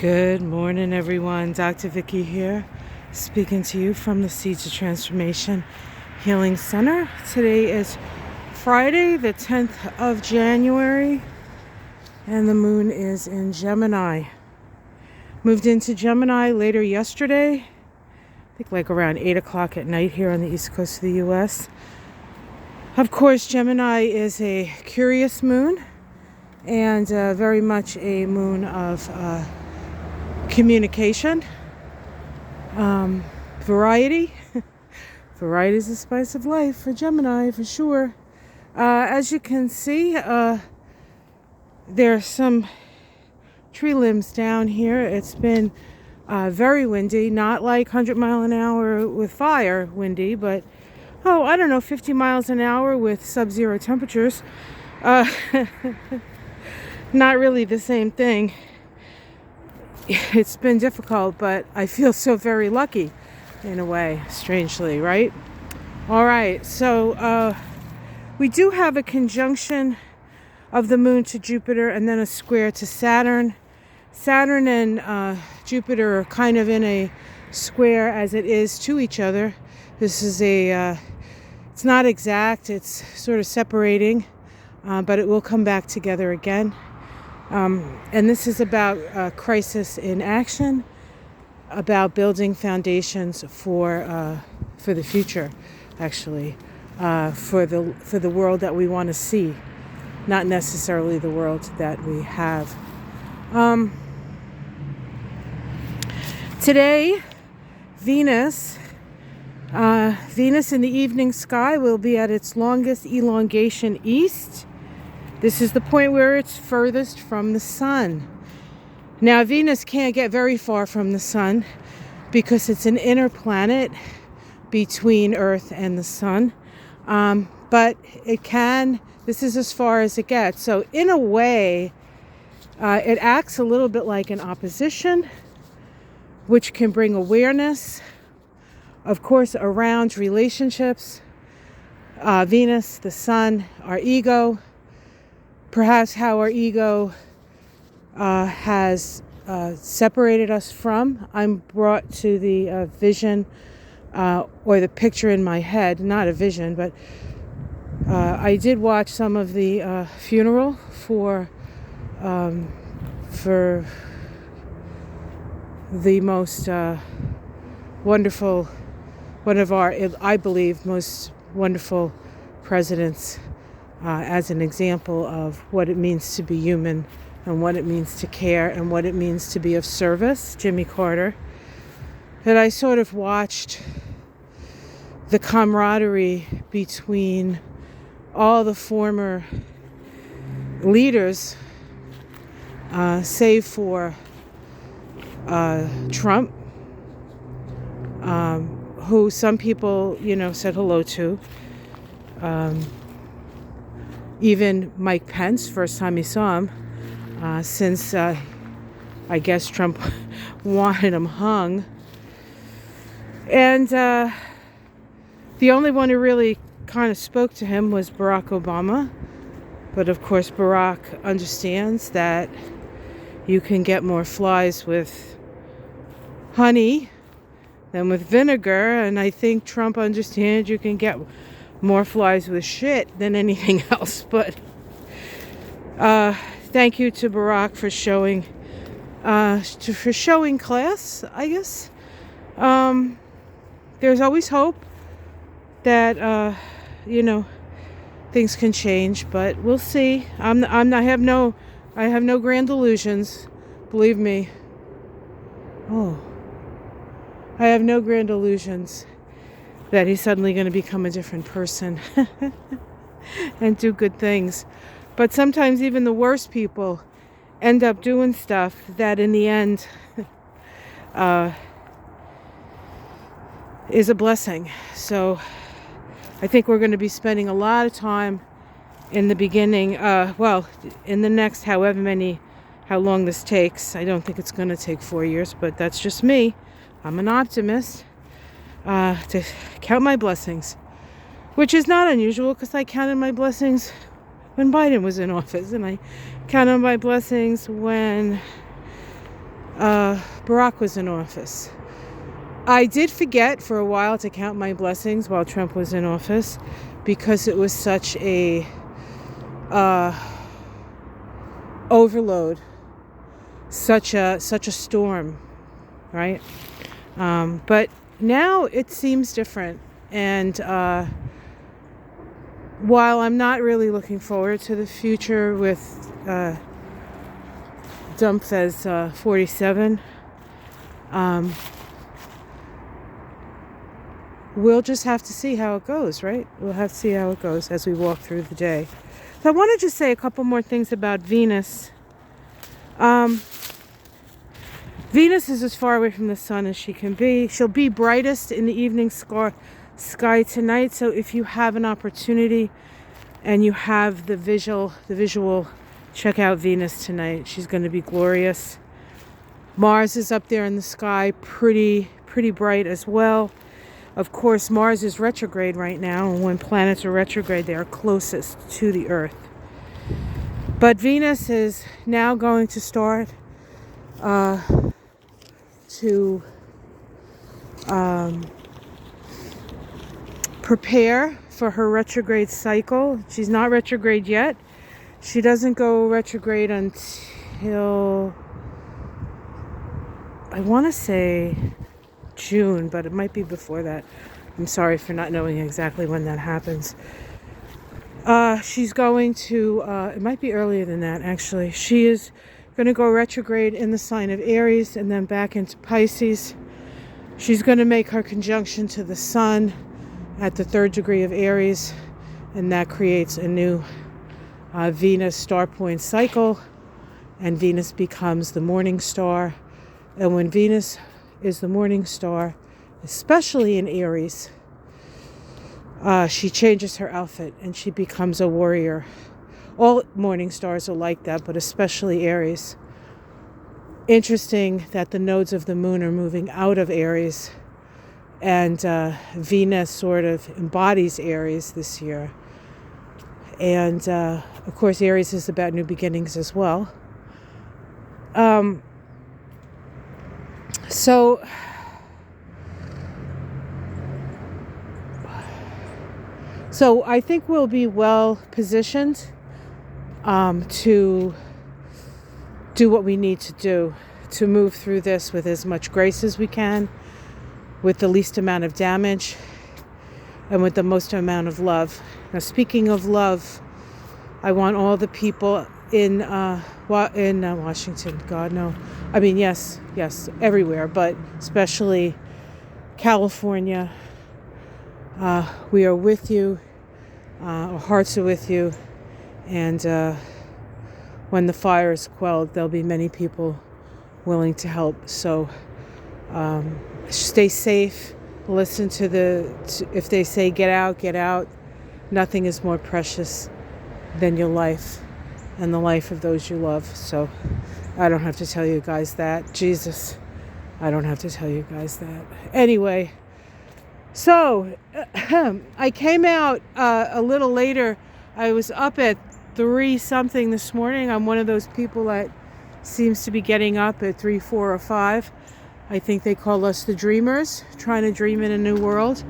Good morning, everyone. Dr. Vicky here, speaking to you from the Seeds of Transformation Healing Center. Today is Friday, the 10th of January, and the moon is in Gemini. Moved into Gemini later yesterday, I think like around 8 o'clock at night here on the east coast of the U.S. Of course, Gemini is a curious moon and very much a moon of communication, variety. Variety is the spice of life for Gemini, for sure. As you can see, there are some tree limbs down here. It's been very windy, not like 100 mile an hour with fire windy, but, 50 miles an hour with sub-zero temperatures. Not really the same thing. It's been difficult, but I feel so very lucky in a way, strangely, right? All right, so we do have a conjunction of the moon to Jupiter and then a square to Saturn. Saturn and Jupiter are kind of in a square as it is to each other. This is it's not exact, it's sort of separating, but it will come back together again. And this is about crisis in action, about building foundations for the future, actually, for the world that we want to see, not necessarily the world that we have. Today, Venus in the evening sky will be at its longest elongation east. This is the point where it's furthest from the sun. Now, Venus can't get very far from the sun because it's an inner planet between Earth and the sun. But it can, this is as far as it gets. So in a way, it acts a little bit like an opposition, which can bring awareness, of course, around relationships. Venus, the sun, our ego, perhaps how our ego has separated us from. I'm brought to the vision or the picture in my head, not a vision, but I did watch some of the funeral for the most wonderful, one of our, I believe, most wonderful presidents, as an example of what it means to be human and what it means to care and what it means to be of service, Jimmy Carter, that I sort of watched the camaraderie between all the former leaders, save for Trump, who some people, said hello to. Even Mike Pence, first time he saw him, since I guess Trump wanted him hung. And the only one who really kind of spoke to him was Barack Obama. But of course, Barack understands that you can get more flies with honey than with vinegar. And I think Trump understands you can get more flies with shit than anything else. But thank you to Barack for showing class, I guess. There's always hope that things can change, but we'll see. I have no grand illusions, believe me. I have no grand illusions that he's suddenly going to become a different person and do good things. But sometimes even the worst people end up doing stuff that in the end is a blessing. So I think we're going to be spending a lot of time in the beginning, in the next how long this takes. I don't think it's going to take 4 years, but that's just me. I'm an optimist. To count my blessings, which is not unusual because I counted my blessings when Biden was in office, and I counted my blessings when Barack was in office. I did forget for a while to count my blessings while Trump was in office because it was such a overload, such a storm, right? But now it seems different, and while I'm not really looking forward to the future with Dumpfez 47, we'll just have to see how it goes, right? We'll have to see how it goes as we walk through the day. So I want to just say a couple more things about Venus. Venus is as far away from the sun as she can be. She'll be brightest in the evening sky tonight. So if you have an opportunity and you have the visual, check out Venus tonight. She's going to be glorious. Mars is up there in the sky, pretty bright as well. Of course, Mars is retrograde right now, and when planets are retrograde, they are closest to the Earth. But Venus is now going to start to prepare for her retrograde cycle. She's not retrograde yet. She doesn't go retrograde until, I want to say, June, but it might be before that. I'm sorry for not knowing exactly when that happens. She's going to, it might be earlier than that actually. She is going to go retrograde in the sign of Aries and then back into Pisces. She's going to make her conjunction to the sun at the 3rd degree of Aries, and that creates a new Venus star point cycle, and Venus becomes the morning star. And when Venus is the morning star, especially in Aries, she changes her outfit and she becomes a warrior. All morning stars are like that, but especially Aries. Interesting that the nodes of the moon are moving out of Aries, and Venus sort of embodies Aries this year. And of course, Aries is about new beginnings as well. So I think we'll be well positioned to do what we need to do to move through this with as much grace as we can, with the least amount of damage, and with the most amount of love. Now, speaking of love, I want all the people in Washington, God no, I mean yes, everywhere, but especially California. We are with you. Our hearts are with you, and when the fire is quelled, there'll be many people willing to help. So stay safe. Listen to if they say get out. Nothing is more precious than your life and the life of those you love. So I don't have to tell you guys that. Jesus, I don't have to tell you guys that. Anyway, so I came out a little later. I was up at 3 something this morning. I'm one of those people that seems to be getting up at 3, 4, or 5. I think they call us the dreamers, trying to dream in a new world.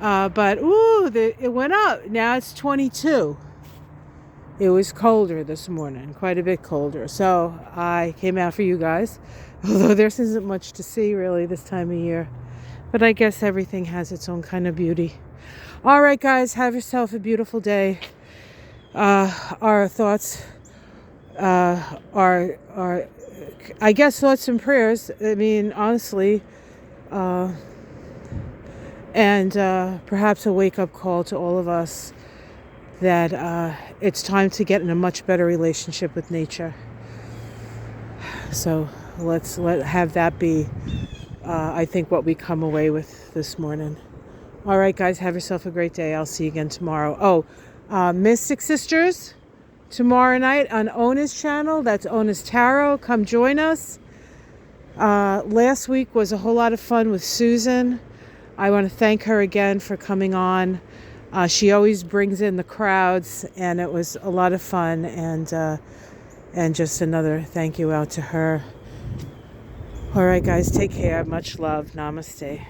But it went up. Now it's 22. It was colder this morning, quite a bit colder. So I came out for you guys, although there isn't much to see really this time of year. But I guess everything has its own kind of beauty. All right, guys, have yourself a beautiful day. Our thoughts are, I guess, thoughts and prayers. I mean, honestly, and perhaps a wake-up call to all of us that it's time to get in a much better relationship with nature. So let's have that be, I think, what we come away with this morning. All right, guys, have yourself a great day. I'll see you again tomorrow. Mystic Sisters, tomorrow night on Ona's channel. That's Ona's Tarot. Come join us. Last week was a whole lot of fun with Susan. I want to thank her again for coming on. She always brings in the crowds, and it was a lot of fun. And just another thank you out to her. All right, guys, take care. Much love. Namaste.